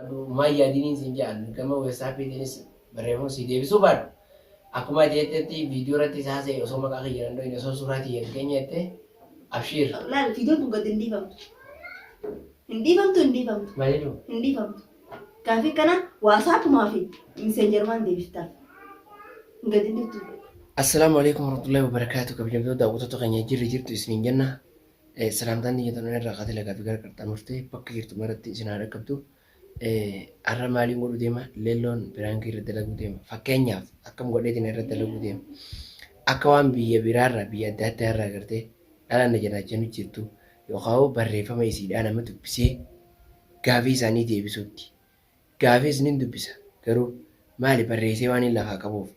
Maya dini sinjaan kama WhatsApp dinis baremo si Devi Suban. Aku mah jetteti video rati sase osoma kaki jalan do ini so surati yang kenya te abshir. لا الفيديو بقد اندي فهمت اندي فهمت اندي فهمت Malidu. اندي فهمت كان في كنا واتساب ما في ماسنجر ما عندي بيفتح بقد اندي فهمت. Assalamualaikum warahmatullahi wabarakatuh. Kabajamtoota daawwattoota keenya jirtu isiniin jenna. Salaamtaan ni jentan irraa qaatila gaaffii gara qarxaan murtee bakka jirtu maratti isin haa dhaqqabdu. Har'a maaliin godhu deema? Leelloon biraankii irra dalaguu deema. Fakkeenyaaf akkam godheetiin irra dalaguu deema. Akka waan biyya biraarraa biyya adda addaa irraa gartee dhalaan na jiraachanii jirtu yookaan barreeffama isiidhaa nama dubbisee gaaffii isaanii deebisuutti. Gaaffii isiniin dubbisa garuu maali barreessee waan hin lafaa qabuuf.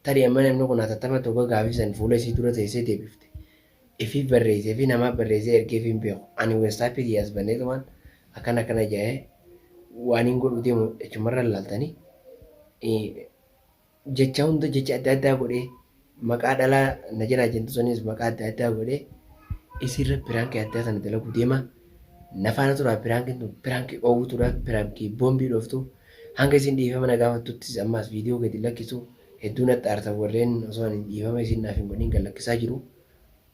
Tarii amma namni kun hatattama tokko gaaffii san fuula isii dura teessee deebifte. Ifi barreessee fi nama barreessee ergeef hin beeku. Ani weestaappii as banneetumaan akkana jaa'ee waan hin godhu deemu jechumarra laaltanii jecha hunda jecha adda addaa godhee maqaa dhalaa na jalaa jentu sanis maqaa adda addaa godhee isirra piraankii addaa sana dalaguu deema. Nafaana turaa piraankiin tun piraankii oowwuu turaa piraankii boombii dhooftu hanga isin dhiifama na gaafattuttis ammaas viidiyoo gadi lakkisu hedduun axxaartan warreen osoo hin dhiifama isin naaf hin godhin kan lakkisaa jiru.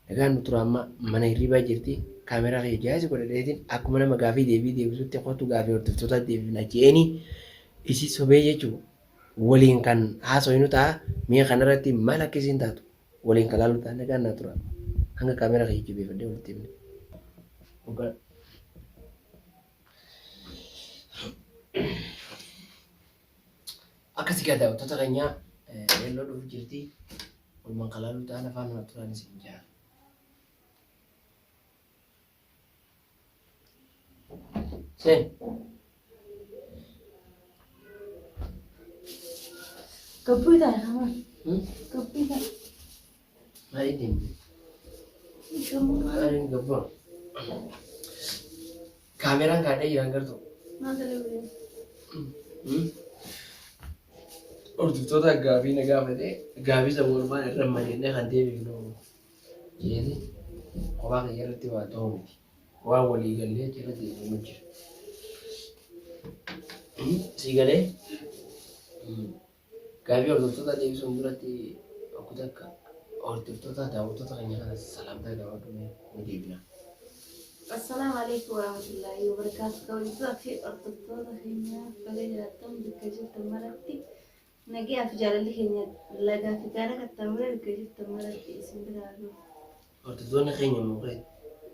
Nagaan nu tura amma mana hirribaa jirti kaameraa kee jaayisi godhadheetiin akkuma nama gaaffii deebii deebisutti qottu gaaffii hordoftoota deebifna jeeni isi sobee jechuun waliin kan haasofnu ta'a mi'a kanarratti maal akka isin taatu waliin kan laalu ta'a nagaan naa tura hanga kaameraa kee jabeeffadhee walitti himne. Akkasii gaa daawwattoota keenyaa leelloo dhufu jirti walumaan kan laalu ta'a afaan naa turaan isin jaa. Sen. كبويتا يا خمان كبويتا ما يدين. كبويتا Ada gabung. Kamera nggak ada yang ngerti. ما تلوي Hordoftoota gaaffii na gaafate gaaffii isa walumaan irra madeennee kan deebifnu jeeti kophaa kiyya irratti waa ta'u miti. Waa walii gallee jala deebimu jira. Si galee gaaffii hordoftoota deebisuun duratti bakka akka hordoftoota daawwattoota keenya kana salaamtaa gaafadhu ni deebina. السلام عليكم ورحمة الله وبركاته. كونتوا في أرطبطات خينيا فجأة بكجت مرتي نجي أفجار اللي خينيا لقى في كارك التمر بكجت مرتي اسم برادو. Hordoftoonni keenya immoo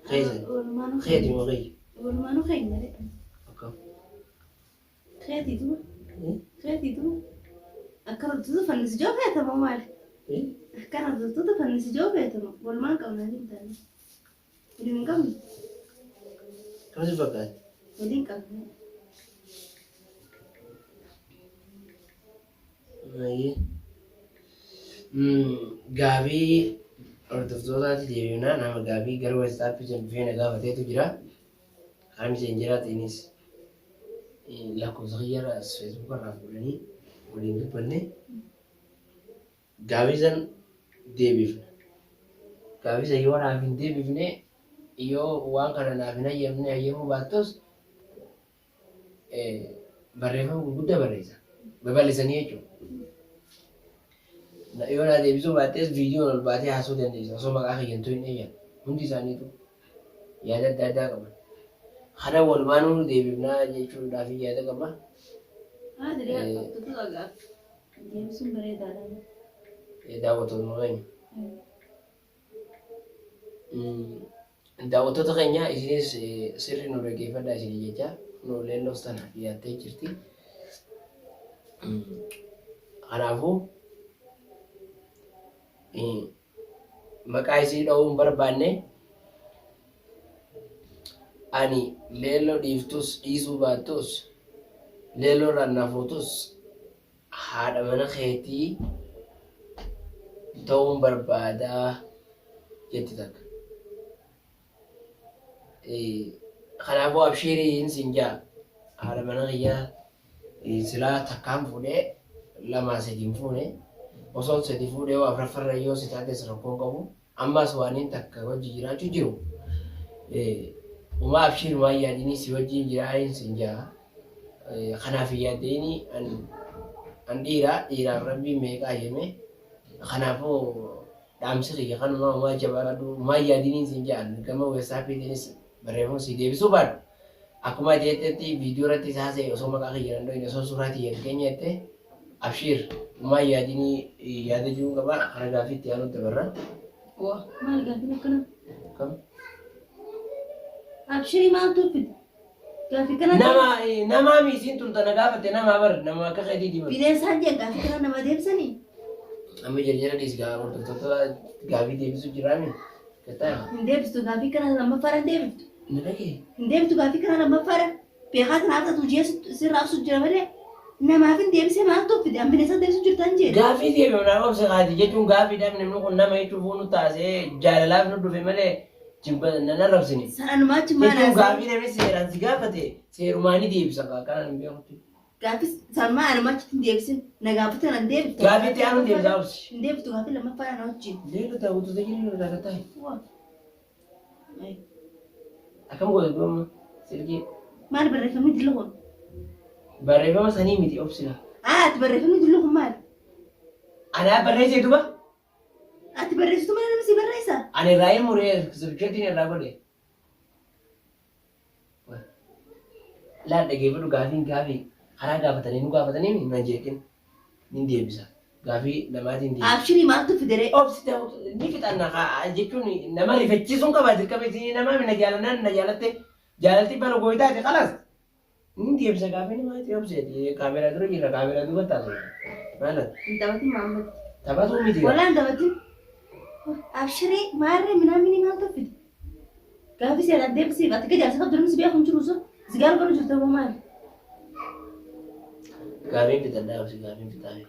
keessa والمانو keeti immoo keeyya. والمانو خينيا لك Akkam. خيتي دو خيتي دو أكرت دو فنس جوبها تمام مالك أكرت دو فنس جوبها تمام والمان كمان هذي تاني ودين كم Kamu si fakkaata? ودين كم Gaaffii hordoftootatti deebinaa nama gaaffii gara WhatsApp feena gaafateetu jira. Kaan isheen jiraatiinis lakkoofsa kiyyaarraa Facebook irraa fuudhanii waliin dubbanne gaaffii san deebifna. Gaaffii san yoo naaf hin deebifne yoo waan kana naaf hin hayyamne hayyamuu baattus barreeffama gurguddaa barreessa. Babal'isanii jechuudha. Yoo na deebisuu baattees viidiyoon ol baatee haasuu dandeessa. Osoo maqaa kiyyantuu hin eeyyan. Hundi isaaniitu yaada adda addaa qaban. Kana walumaan deebifnaa jechuudhaaf yaada qaba. هذا اللي أرطبطات أقعد دي بسم بريد على Daawwattoota keenya. Daawwattoota keenya isinis sirri nu dhaggeeffadhaa isinii jecha nu leelloos tana dhiyaattee jirti. Kanaafuu maqaa isii dha'uu hin barbaanne ani leelloo dhiiftus dhiisuu baattus leelloo irraan nafuutus haadha mana keetii ta'uun barbaadaa jetti takka. Kanaafuu abshiiriin siin jaa haadha mana kiyyaa silaa takkaan fuudhee lamaa sadiin fuune osoo sadi fuudhee waa afuraffarra yoo si taates rakkoon qabu ammas waaniin takka wajji jiraachuu jiru. Uma abshiir maa yaadinii si wajjin jiraaniin siin jaa kanaaf yaaddeeni an dhiiraa rabbi meeqaa jeme kanaafuu dhaamsi kiyya kanuma maa jabaadhu maa yaadiniin siin jedhan gama weessaapiitiinis barreeffama si deebisuu baadhu akkuma jeetetti viidiyoo irratti isaasee osoo maqaa kiyya danda'in osoo suuraatii keenya jette abshiir maa yaadinii yaada jiruun qaba kana gaafiitti yaanutti barra. Maal gaafiin akkana? Kam? Abshirii maaltu fide? Gaafii kana nama miisiin tun tana gaafatte nama bar nama akka keetii diba. bineensaan jee gaafii kana nama deebisanii? Amma jarjara dhiis hordoftoota gaafii deebisuu jiraami. Gataa. Hin deebistu gaafii kana lammaffaa hin deebiftu. Na dhagee. Hin deebistu gaafii kana lammaffaa beekaa kanaaf ta'u jee sirraabsu jira malee namaaf hin deebisee maaltu fide an bineensaan deebisuu jirtan jee. Gaafii deebi'u naa obsa kaati jechuun gaafii namni kun nama jechuun fuunu taasee jaalalaaf nu dhufe malee jibba nana rabsini. Sanumaachi maanaas. Jechuun gaafii namni seeraan si gaafate seerumaanii deebisa kanan hin beekutti. Gaafii sanumaa anumaachi hin deebisin na gaafate nan deebiftu. Gaafii itti aanu deebisaa obsi. Hin deebiftu gaafii lammaffaa na wajjin. Leellu ta'uu tuuta jiru irraa taa'e. Waa. Akkam goota du'amma silkii. Maal barreeffamni dila kun? Barreeffama sanii miti obsina. Ati barreeffamni dila kun maal? Anaa barreessee duba. Ati barreessitu mana namni si barreessa? Ani irraa hin muree sirkeetiin irraa godhe. Laan dhageeffadhu gaafiin gaafii karaa gaafatanii nu gaafatanii hin jeeqin ni deebisa. Gaafii namaatiin deebisa. Abshirii maaltu fidere? Obsi ni fixanna jechuun nama rifachiisuun qaba dirqama isin nama na jaalannaan na jaalatte jaalatti bana gooytaati qalas. Ni deebisa gaafii namaatti obsi kaameraa dura jira kaameraa duuba taatu. Maalan? Hin taphatin Maamad. Taphatuu miti. Walaa hin taphatin. Abshirii maarree minaamini maaltu fide? Gaafii seeraan deebisiif ati gajaarsa qabdu namni si beeku hin jiru sun si gaara godhu jirta moo maali? Gaafiin fixannaa obsi gaafiin fixaame.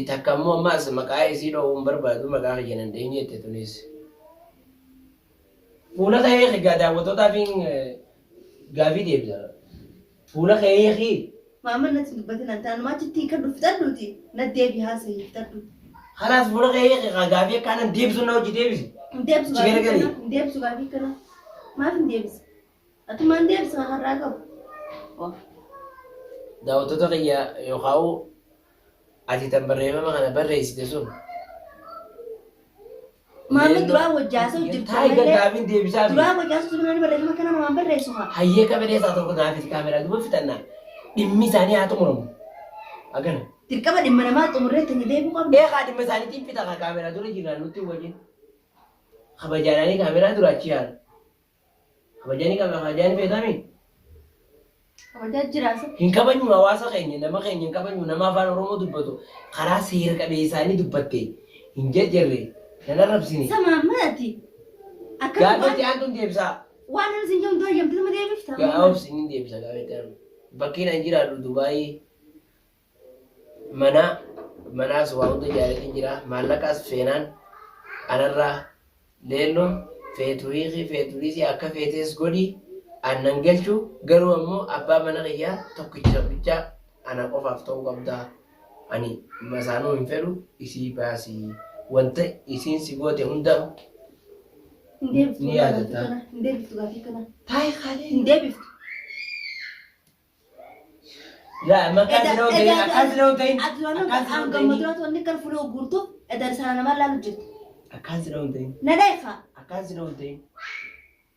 Takka immoo ammaas maqaa isii dhoowwuun barbaadu maqaa kiyya dandeenye jette tunis. Fuula ka'ee egaa daawwattootaaf gaafii deebisa. Fuula ka'ee Maamad natti dubbatin an taanumaachitti kan dhuftadhuuti na deebi haasa'ii dhuftadhu. Kanaas fuula ka'ee gaafii akkaanan deebisu na hojii deebisi. Hin deebisu gaafii kana. Hin deebisu gaafii kana. Maaf hin deebisa? Ati maan deebisa har'aa qabu? Daawwattoota kiyya yookaan ati tan barreeffama kana barreessite sun. Maamad duraa wajjaasa hojjetu malee. Gaafiin deebisaa fi. Duraa wajjaasa sun barreeffama kana namaan barreessu haa. Hayyee qabeessa tokko gaafii kaameraa duuba fixannaa. Dhimmi isaanii haa xumuramu. Agana. Dirqama dhimma namaa xumurree tanya deebi'u qabdu. Beekaa dhimma isaaniitiin fixa kaameraa dura jiraan nutti wajjin. Kabajaanii kaameraa dura achi yaala. Kabajaanii beekami. Kabajaa jiraasa. Hin kabajnu hawaasa keenya nama keenya hin kabajnu nama afaan Oromoo dubbatu karaa seera qabeessaanii dubbatte hin jejjerre nan arrabsini. Samaammaati. Gaafetti aantuun deebisaa. Waan ani sin jedhu ayyamte nama deebifta. Gaafsi ni deebisa gaafetti aanu. Bakkiin an jiraadhu Dubaayii manaas waa hunda jaalatiin jira maallaqaas feenaan anarraa leelloo feeturiisii akka feetees godhi annan galchu garuu ammoo abbaa mana kiyyaa tokkicha bichaa ana qofaaf ta'uu qabdaa ani masaanuu hin fedhu isii baasii wanta isiin si goote hunda ni yaadatta. Hin deebiftu gaafii kana. Taa'ee kaalee. Hin deebiftu. Yaa makaan sinoo ta'in akkaan sinoo ta'in. Akkaan gammaduratti wanni kan fuula gurtuuf edda sana nama laalu jirtu. Akkaan sinoo ta'in. Na dheefa. Akkaan sinoo ta'in.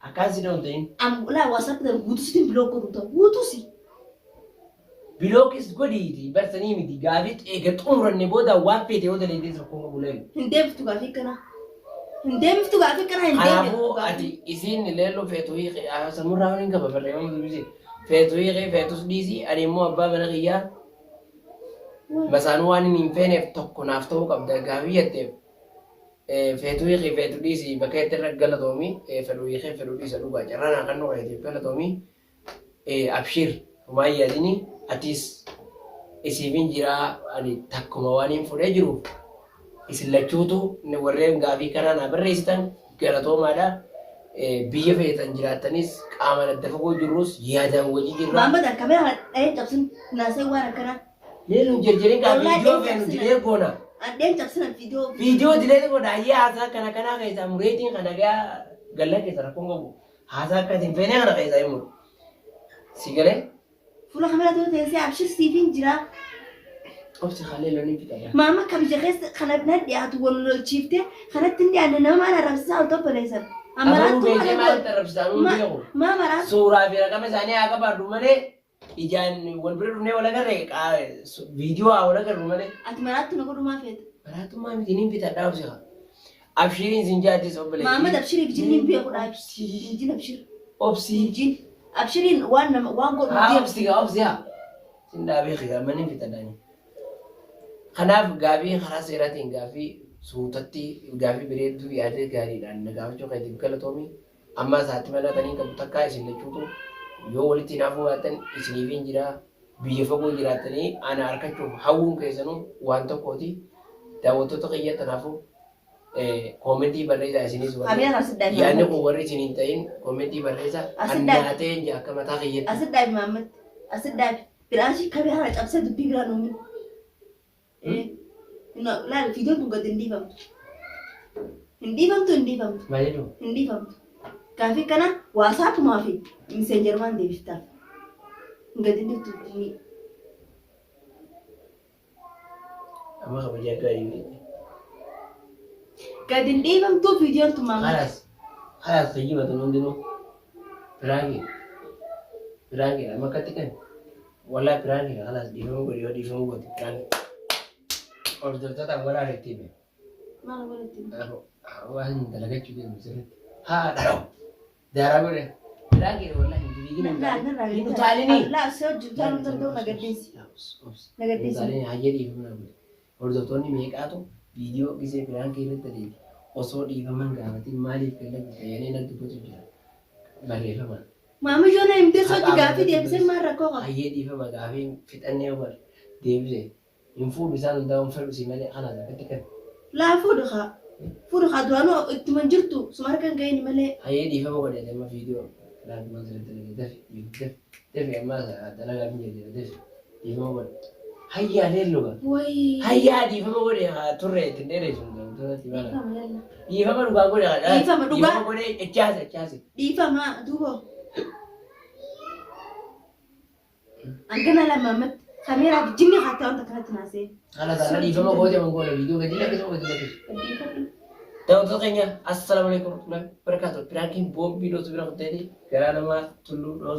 Akkaan sinoo ta'in. Laa WhatsApp dara guutusitiin bilook godhu ta'u guutusi. Bilookis godhiiti barsanii miti gaafii eega xumuranne booda waan feete yoo daleedee tokkoon qabulee. Hin deebiftu gaafii kana. Hin deebiftu gaafii kana hin deebiftu. Kanaafuu ati isiin leelloo feetuu samurraa waliin qaba barreeffama dubbise. Feetus dhiisii ani immoo abbaa mana kiyyaa masaan waan hin feeneef tokko naaf ta'uu qabda gaafii jetteef feetu dhiisii bakka itti irra galatoomi fedhuu dhiisa dhugaa carraan kan nuqa itti galatoomi abshir humaan yaadini atis isiifin jiraa ani takkuma waan hin fudhee jiruuf isin lachuutu warreen gaafii kanaa naa barreessitan galatoomaadha. Biyya feetan jiraattanis qaama adda fagoo jirrus yaadaan wajji jirra. Maamad kameera dhahee cabsin naasee waan akkanaa. Leelluun jirjirin kaa viidiyoo feenu dilee goona. Addeen cabsinan viidiyoo. Viidiyoo dilee goona ayyee haasaa kana kanaa keessaa mureetiin kana gaa galla keessa rakkoon qabu haasaa akkasiin feenee kana keessaa himu. Si galee فولا خمرة تو تنسي أبشر سيفين جرا أبسي خلي لوني في تايا ماما كم جهز خنا بنادي أتقول شيفته خنا تندي أنا ما أنا رمسا أو طب ليس أمرو بيجي ما تربستانو بيجو ما مرات سورة في رقم زاني أكا بردومني إجان والبرد ولا كريك فيديو ولا كرمني أتمرات نقول ما فيت براتو ما مدينين في تايا أبسي أبشرين زنجاتي سبلي ماما تبشري بجنين بيقول أبشري بجين أبشر أبسي بجين أبشرين وان قول أبسي أبسي سندا بيخير مني في تايا خناف غابي خلاص يراتين غافي سوتتي غافي بريدو ياده غاري دان غافي جو كاي دبكلا تومي اما ساتي منا تاني كم تكا اسين لچوتو يو ولتي نافو واتن اسني فين جرا بيفغو جراتني انا اركچو حوون كيسنو وانتو كوتي داوتو تقيه تنافو كومنتي بريزا اسني سو أبي أنا أصدق يعني كو وري سنين تاين كومنتي بريزا اناتين جا كما تاقيه أصدق محمد أصدق براشي كبير هرج أبسط بيجرا نومي لا الفيديو تبغى تندي فهمت ما يدو هندي فهمت كان في كنا واتساب ما في ماسنجر ما عندي بيفتح قاعدين تدني اما خبر جا غاري قاعدين دي فهمت فيديو تمام خلاص تجيبها تنوندنو براغي ما كتكن ولا براغي خلاص دي فمو براغي और जब तक अंगरा रहती है ما أنا ولا تدني واحد من دلقة كده مثلا ها دارا بره لكن والله يجي تعاليني لا سوج جالو تندو نقديس نقديس تعاليني حاجة دي فمنا بره और जब तो नहीं मेक आतो वीडियो किसी प्लान के लिए तरी ओसो डी फमन गावती माली पहले यानी ना दुपो चुजा बारे फमन मामा जो ना इम्तियाज सोच गाफी दे बसे मार रखो हाये दी फमन गाफी फिट अन्य ऊपर देव info bisa nda umfer simale ana da ketika لا فودخا دوانو اتمنجرتو سماركن كاين ملي haye di fa ko de ma video la ma zere de def ma da la ga mi de def di fa ko hayya le loga وي hayya di fa ko de ha turre tinde re sun da to ti bana di fa ma duga ko de Di fa ma duga? di fa ko de echase دي فما دوبو عندنا لما مت خميرة بتجيني حتى وانت كانت ناسي ala da di fa ma ko de ma ko de video ga dile ke so ko de Dan untuk kayaknya assalamualaikum warahmatullahi wabarakatuh. Berakhir bom video sebelum tadi. Karena nama tulu doa